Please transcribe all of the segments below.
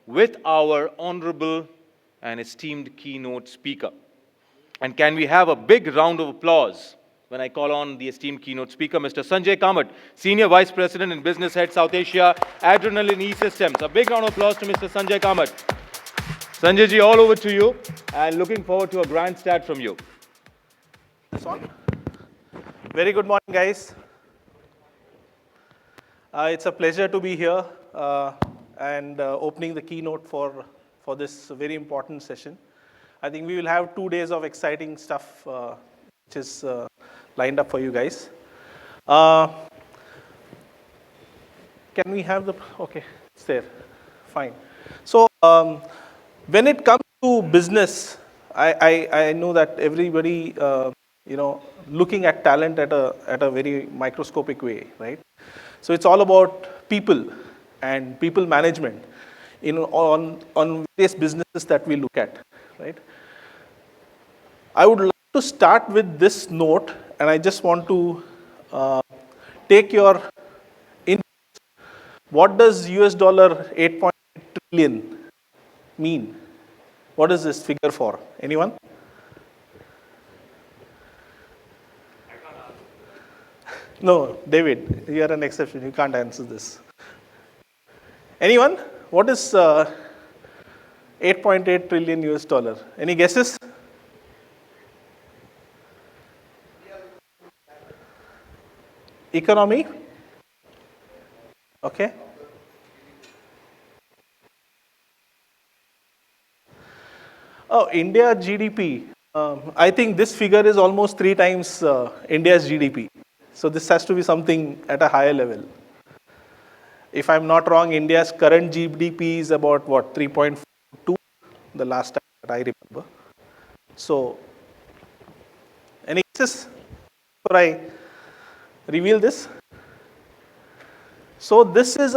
with our honorable and esteemed keynote speaker. And can we have a big round of applause when I call on the esteemed keynote speaker, Mr. Sanjay Kamath, Senior Vice President and Business Head, South Asia, Adrenalin Systems. A big round of applause to Mr. Sanjay Kamath. Sanjay ji, all over to you, and looking forward to a grand start from you. This on? Very good morning, guys. It's a pleasure to be here and opening the keynote for this very important session. I think we will have 2 days of exciting stuff which is lined up for you guys. Can we have the, okay, it's there, fine. So when it comes to business, I know that everybody, looking at talent at a very microscopic way, right? So it's all about people and people management on various businesses that we look at, right? I would like to start with this note, and I just want to take your input. What does US dollar 8.8 trillion mean? What is this figure for? Anyone? No, David, you are an exception. You can't answer this. Anyone? What is 8.8 trillion US dollar? Any guesses? Economy? Okay. Oh, India GDP. I think this figure is almost 3 times India's GDP. So this has to be something at a higher level. If I'm not wrong, India's current GDP is about what, 3.2, the last time that I remember. So, any guesses before I reveal this? So this is,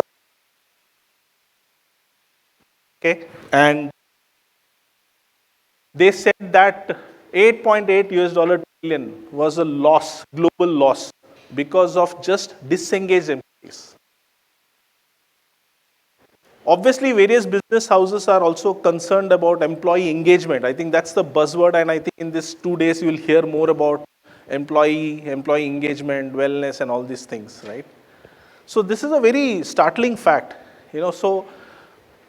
okay, and they said that 8.8 US dollar trillion was a loss, global loss, because of just disengaged employees. Obviously, various business houses are also concerned about employee engagement. I think that's the buzzword, and I think in these 2 days you will hear more about employee engagement, wellness, and all these things, right? So this is a very startling fact. So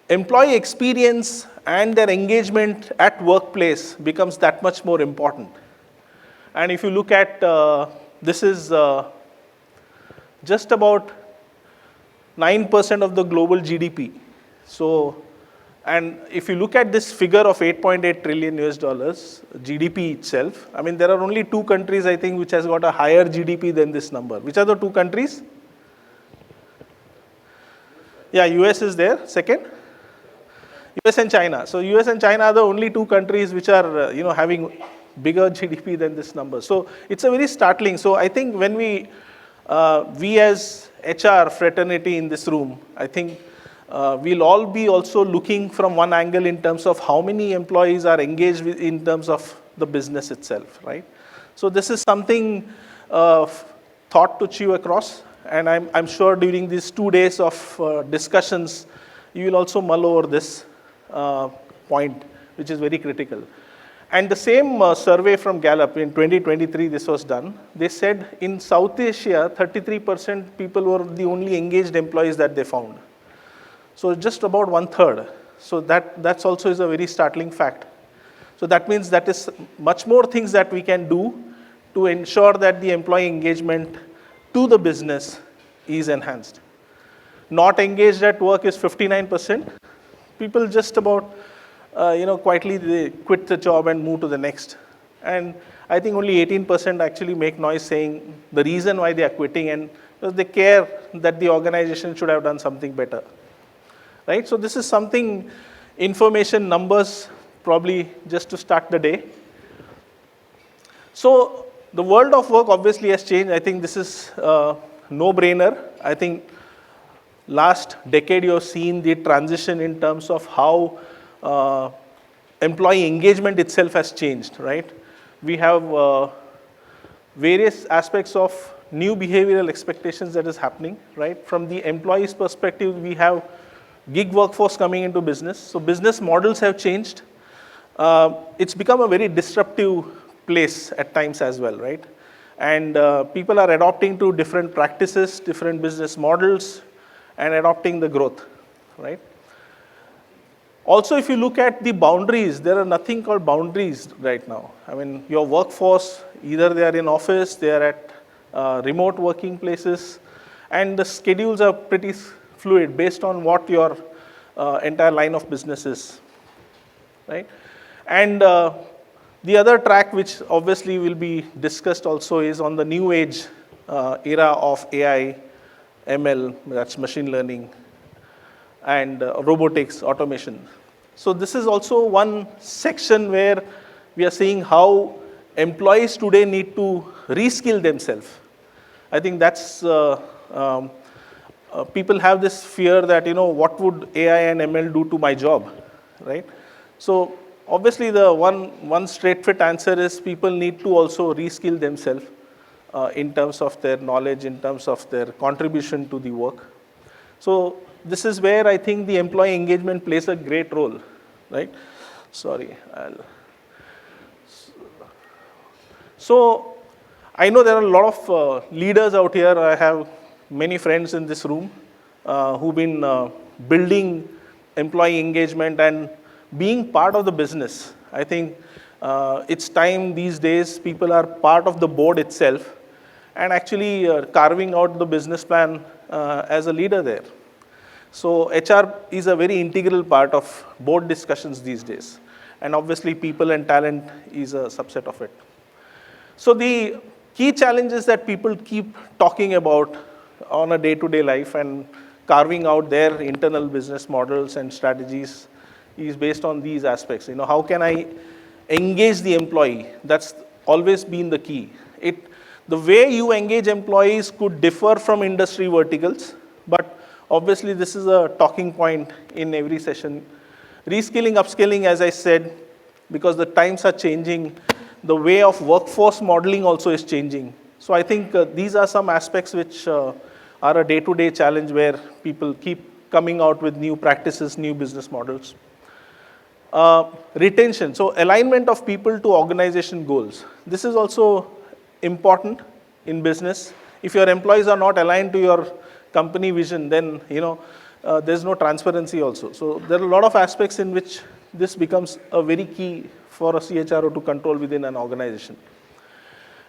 employee experience and their engagement at workplace becomes that much more important. And if you look at, this is just about 9% of the global GDP. So, and if you look at this figure of 8.8 trillion US dollars, GDP itself, I mean, there are only 2 countries, I think, which has got a higher GDP than this number. Which are the 2 countries? Yeah, US is there, second. US and China. So US and China are the only 2 countries which are, having bigger GDP than this number. So it's a very startling. So I think when we as HR fraternity in this room, I think we'll all be also looking from one angle in terms of how many employees are engaged with in terms of the business itself, right? So this is something thought to chew across, and I'm sure during these 2 days of discussions, you will also mull over this point, which is very critical. And the same survey from Gallup in 2023, this was done. They said in South Asia, 33% people were the only engaged employees that they found. So just about 1/3. So that's also is a very startling fact. So that means that is much more things that we can do to ensure that the employee engagement to the business is enhanced. Not engaged at work is 59%. People just about quietly they quit the job and move to the next. And I think only 18% actually make noise saying the reason why they are quitting, and because they care that the organization should have done something better. Right? So this is something, information, numbers, probably just to start the day. So the world of work obviously has changed. I think this is a no-brainer. I think last decade you have seen the transition in terms of how employee engagement itself has changed, right? We have various aspects of new behavioral expectations that is happening, right? From the employee's perspective, we have gig workforce coming into business. So business models have changed. It's become a very disruptive place at times as well, right? And people are adopting to different practices, different business models, and adopting the growth, right? Also, if you look at the boundaries, there are nothing called boundaries right now. I mean, your workforce, either they are in office, they are at remote working places, and the schedules are pretty fluid based on what your entire line of business is, right? And the other track, which obviously will be discussed also, is on the new age era of AI, ML, that's machine learning, and robotics, automation. So this is also one section where we are seeing how employees today need to reskill themselves. I think that's, people have this fear that, what would AI and ML do to my job, right? So obviously the one straight fit answer is people need to also reskill themselves in terms of their knowledge, in terms of their contribution to the work. So this is where I think the employee engagement plays a great role, right? Sorry. So I know there are a lot of leaders out here. I have many friends in this room who've been building employee engagement and being part of the business. I think it's time these days people are part of the board itself and actually carving out the business plan as a leader there. So HR is a very integral part of board discussions these days. And obviously people and talent is a subset of it. So the key challenges that people keep talking about on a day-to-day life and carving out their internal business models and strategies is based on these aspects. How can I engage the employee? That's always been the key. The way you engage employees could differ from industry verticals, but obviously this is a talking point in every session. Reskilling, upskilling, as I said, because the times are changing, the way of workforce modeling also is changing. So I think these are some aspects which are a day-to-day challenge where people keep coming out with new practices, new business models. Retention, so alignment of people to organization goals. This is also important in business. If your employees are not aligned to your company vision, then there's no transparency also. So there are a lot of aspects in which this becomes a very key for a CHRO to control within an organization.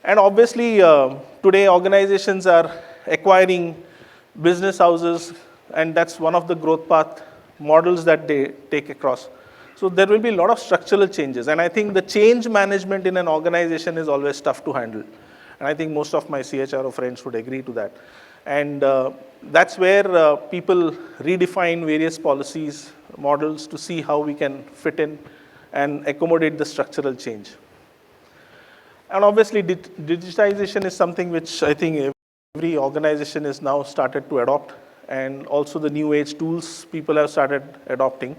And obviously, today organizations are acquiring business houses, and that's one of the growth path models that they take across. So there will be a lot of structural changes, and I think the change management in an organization is always tough to handle. And I think most of my CHRO friends would agree to that. And that's where people redefine various policies, models to see how we can fit in and accommodate the structural change. And obviously, digitization is something which I think every organization is now started to adopt, and also the new age tools people have started adopting.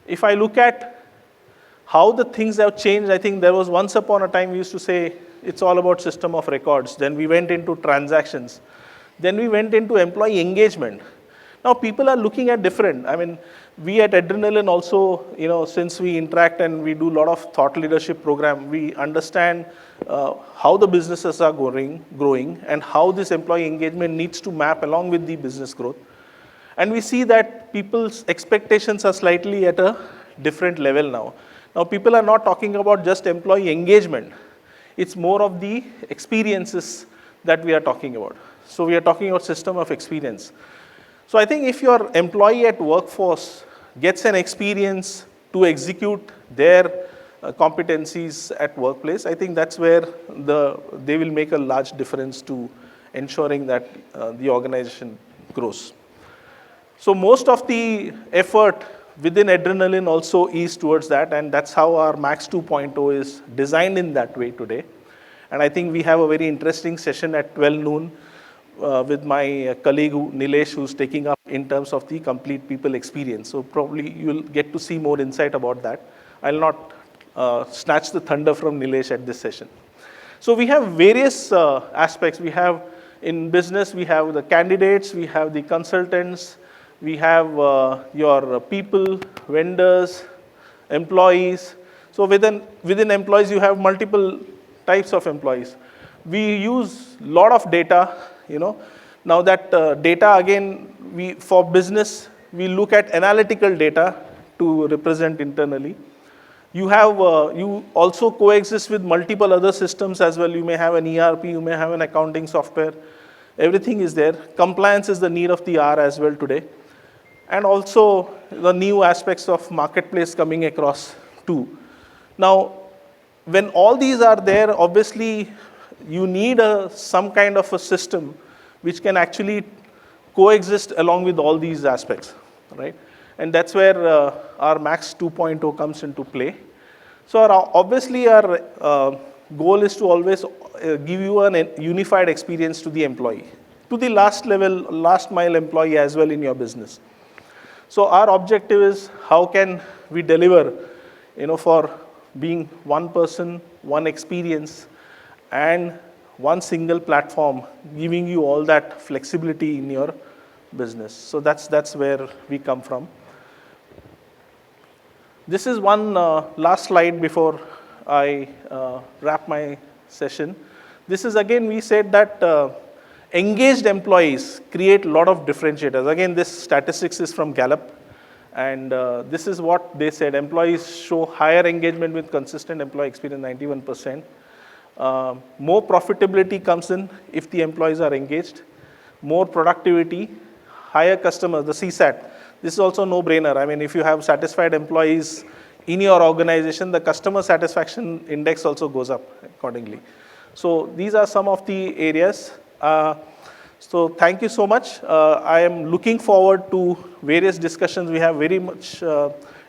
If I look at how the things have changed, I think there was once upon a time we used to say it's all about system of records. Then we went into transactions. Then we went into employee engagement. Now people are looking at different. I mean, we at Adrenalin also, since we interact and we do a lot of thought leadership program, we understand how the businesses are growing and how this employee engagement needs to map along with the business growth. And we see that people's expectations are slightly at a different level now. Now people are not talking about just employee engagement. It's more of the experiences that we are talking about. So we are talking about system of experience. So I think if your employee at workforce gets an experience to execute their competencies at workplace, I think that's where they will make a large difference to ensuring that the organization grows. So most of the effort within Adrenalin also is towards that, and that's how our Max 2.0 is designed in that way today. And I think we have a very interesting session at 12 noon with my colleague Nilesh, who's taking up in terms of the complete people experience. So probably you'll get to see more insight about that. I'll not snatch the thunder from Nilesh at this session. So we have various aspects. We have in business, we have the candidates, we have the consultants, We have your people, vendors, employees. So within employees, you have multiple types of employees. We use a lot of data, Now that data, again, for business, we look at analytical data to represent internally. You also coexist with multiple other systems as well. You may have an ERP, you may have an accounting software. Everything is there. Compliance is the need of the hour as well today. And also the new aspects of marketplace coming across too. Now, when all these are there, obviously you need some kind of a system which can actually coexist along with all these aspects, right? And that's where our Max 2.0 comes into play. So obviously our goal is to always give you a unified experience to the employee, to the last mile employee as well in your business. So our objective is how can we deliver, for being one person, one experience, and one single platform, giving you all that flexibility in your business. So that's where we come from. This is one last slide before I wrap my session. This is again, we said that engaged employees create a lot of differentiators. Again, this statistics is from Gallup. And this is what they said. Employees show higher engagement with consistent employee experience, 91%. More profitability comes in if the employees are engaged. More productivity, higher customers, the CSAT. This is also no-brainer. I mean, if you have satisfied employees in your organization, the customer satisfaction index also goes up accordingly. So these are some of the areas. So thank you so much. I am looking forward to various discussions. We have very much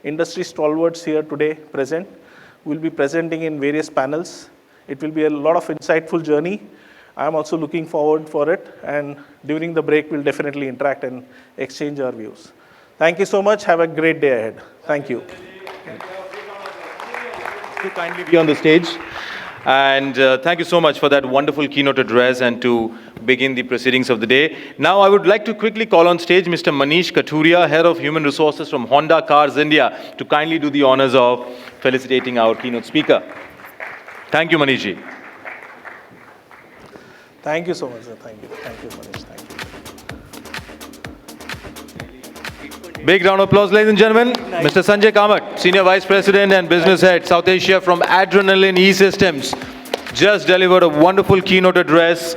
industry stalwarts here today present. We'll be presenting in various panels. It will be a lot of insightful journey. I'm also looking forward for it. And during the break, we'll definitely interact and exchange our views. Thank you so much. Have a great day ahead. Thank you. To kindly be on the stage. And thank you so much for that wonderful keynote address and to begin the proceedings of the day. Now I would like to quickly call on stage Mr. Manish Kathuria, Head of Human Resources from Honda Cars India, to kindly do the honors of felicitating our keynote speaker. Thank you, Manishji. Thank you so much, sir. Thank you, Manish. Thank you. Big round of applause, ladies and gentlemen. Mr. Sanjay Kamath, Senior Vice President and Business Head, South Asia from Adrenalin.hr, just delivered a wonderful keynote address.